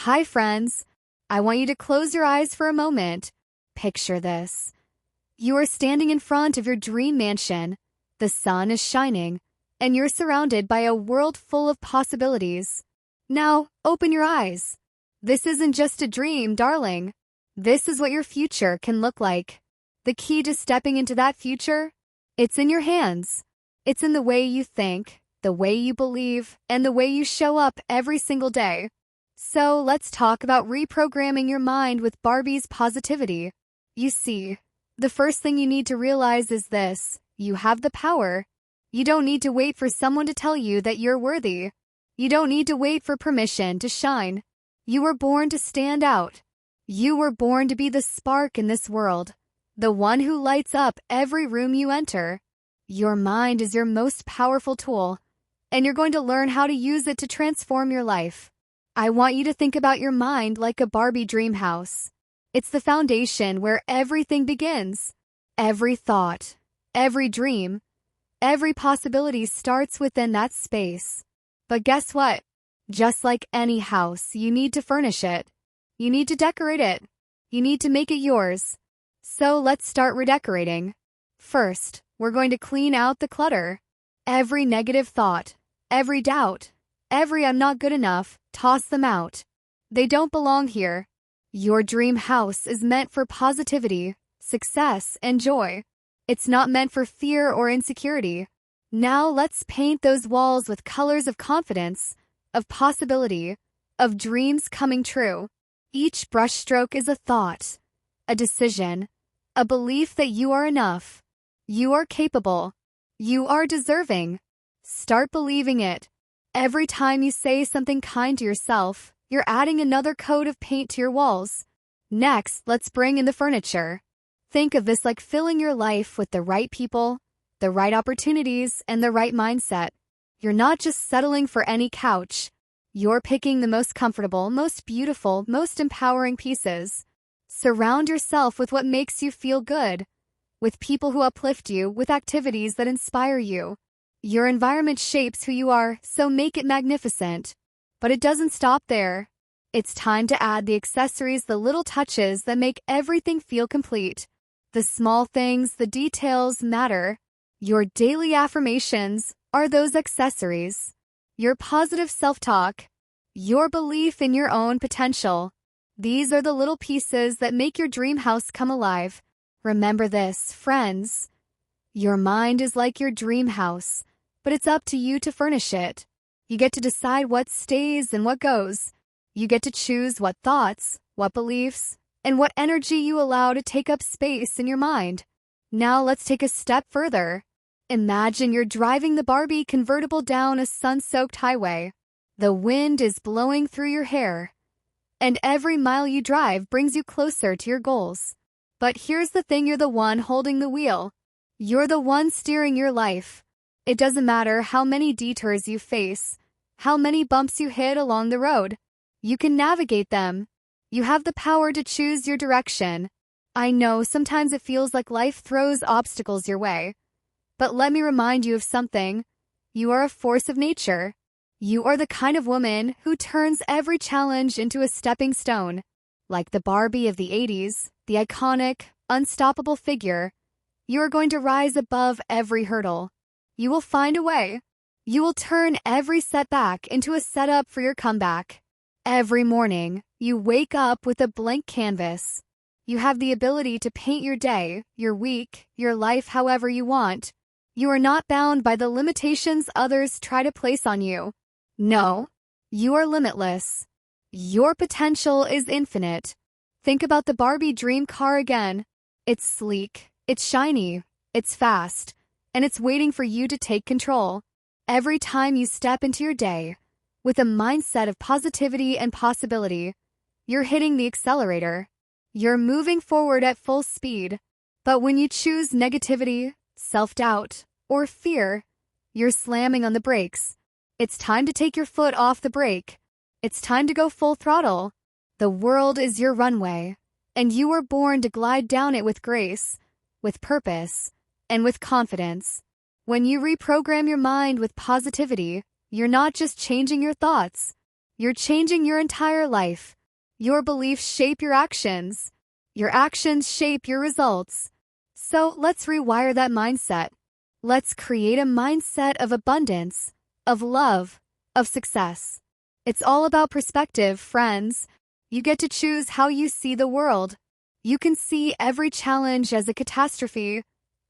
Hi, friends. I want you to close your eyes for a moment. Picture this. You are standing in front of your dream mansion. The sun is shining, and you're surrounded by a world full of possibilities. Now, open your eyes. This isn't just a dream, darling. This is what your future can look like. The key to stepping into that future? It's in your hands. It's in the way you think, the way you believe, and the way you show up every single day. So let's talk about reprogramming your mind with Barbie's Positivity. You see, the first thing you need to realize is this: you have the power. You don't need to wait for someone to tell you that you're worthy. You don't need to wait for permission to shine. You were born to stand out. You were born to be the spark in this world, the one who lights up every room you enter. Your mind is your most powerful tool, and you're going to learn how to use it to transform your life. I want you to think about your mind like a Barbie dream house. It's the foundation where everything begins. Every thought, every dream, every possibility starts within that space. But guess what? Just like any house, you need to furnish it. You need to decorate it. You need to make it yours. So let's start redecorating. First, we're going to clean out the clutter. Every negative thought, every doubt, every "I'm not good enough," toss them out. They don't belong here. Your dream house is meant for positivity, success, and joy. It's not meant for fear or insecurity. Now let's paint those walls with colors of confidence, of possibility, of dreams coming true. Each brushstroke is a thought, a decision, a belief that you are enough. You are capable. You are deserving. Start believing it. Every time you say something kind to yourself, you're adding another coat of paint to your walls. Next, let's bring in the furniture. Think of this like filling your life with the right people, the right opportunities, and the right mindset. You're not just settling for any couch. You're picking the most comfortable, most beautiful, most empowering pieces. Surround yourself with what makes you feel good, with people who uplift you, with activities that inspire you. Your environment shapes who you are, so make it magnificent. But it doesn't stop there. It's time to add the accessories, the little touches that make everything feel complete. The small things, the details matter. Your daily affirmations are those accessories. Your positive self-talk, your belief in your own potential. These are the little pieces that make your dream house come alive. Remember this, friends. Your mind is like your dream house, but it's up to you to furnish it. You get to decide what stays and what goes. You get to choose what thoughts, what beliefs, and what energy you allow to take up space in your mind. Now let's take a step further. Imagine you're driving the Barbie convertible down a sun-soaked highway. The wind is blowing through your hair, and every mile you drive brings you closer to your goals. But here's the thing: you're the one holding the wheel. You're the one steering your life. It doesn't matter how many detours you face, how many bumps you hit along the road. You can navigate them. You have the power to choose your direction. I know sometimes it feels like life throws obstacles your way. But let me remind you of something. You are a force of nature. You are the kind of woman who turns every challenge into a stepping stone. Like the Barbie of the 80s, the iconic, unstoppable figure, you are going to rise above every hurdle. You will find a way. You will turn every setback into a setup for your comeback. Every morning, you wake up with a blank canvas. You have the ability to paint your day, your week, your life however you want. You are not bound by the limitations others try to place on you. No, you are limitless. Your potential is infinite. Think about the Barbie dream car again. It's sleek, it's shiny, it's fast, and it's waiting for you to take control. Every time you step into your day with a mindset of positivity and possibility, you're hitting the accelerator. You're moving forward at full speed. But when you choose negativity, self-doubt, or fear, you're slamming on the brakes. It's time to take your foot off the brake. It's time to go full throttle. The world is your runway, and you were born to glide down it with grace, with purpose, and with confidence. When you reprogram your mind with positivity, you're not just changing your thoughts. You're changing your entire life. Your beliefs shape your actions. Your actions shape your results. So let's rewire that mindset. Let's create a mindset of abundance, of love, of success. It's all about perspective, friends. You get to choose how you see the world. You can see every challenge as a catastrophe,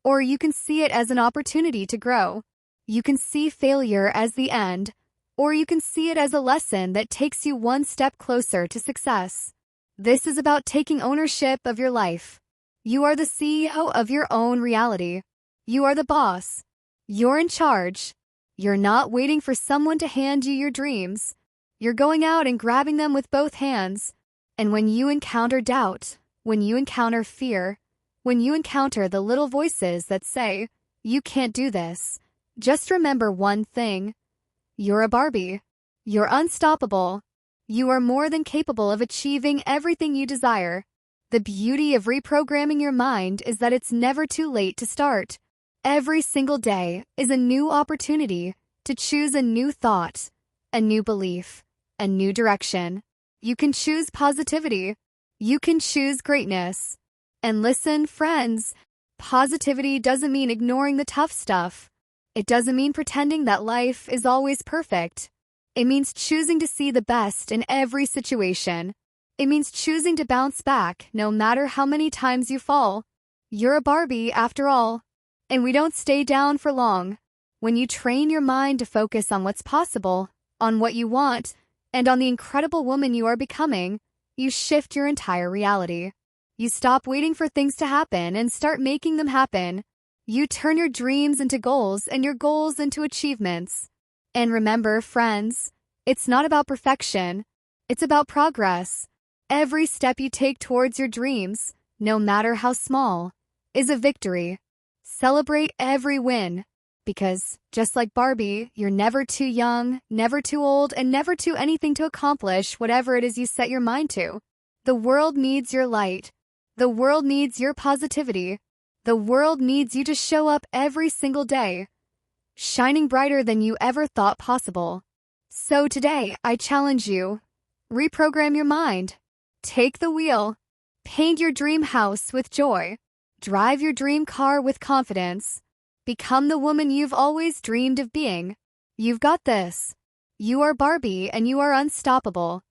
or you can see it as an opportunity to grow. You can see failure as the end, or you can see it as a lesson that takes you one step closer to success. This is about taking ownership of your life. You are the CEO of your own reality. You are the boss. You're in charge. You're not waiting for someone to hand you your dreams. You're going out and grabbing them with both hands. And when you encounter doubt, when you encounter fear, when you encounter the little voices that say, "You can't do this," just remember one thing. You're a Barbie. You're unstoppable. You are more than capable of achieving everything you desire. The beauty of reprogramming your mind is that it's never too late to start. Every single day is a new opportunity to choose a new thought, a new belief, a new direction. You can choose positivity. You can choose greatness. And listen, friends, positivity doesn't mean ignoring the tough stuff. It doesn't mean pretending that life is always perfect. It means choosing to see the best in every situation. It means choosing to bounce back no matter how many times you fall. You're a Barbie after all. And we don't stay down for long. When you train your mind to focus on what's possible, on what you want, and on the incredible woman you are becoming, you shift your entire reality. You stop waiting for things to happen and start making them happen. You turn your dreams into goals and your goals into achievements. And remember, friends, it's not about perfection. It's about progress. Every step you take towards your dreams, no matter how small, is a victory. Celebrate every win. Because, just like Barbie, you're never too young, never too old, and never too anything to accomplish whatever it is you set your mind to. The world needs your light. The world needs your positivity. The world needs you to show up every single day, shining brighter than you ever thought possible. So today, I challenge you. Reprogram your mind. Take the wheel. Paint your dream house with joy. Drive your dream car with confidence. Become the woman you've always dreamed of being. You've got this. You are Barbie and you are unstoppable.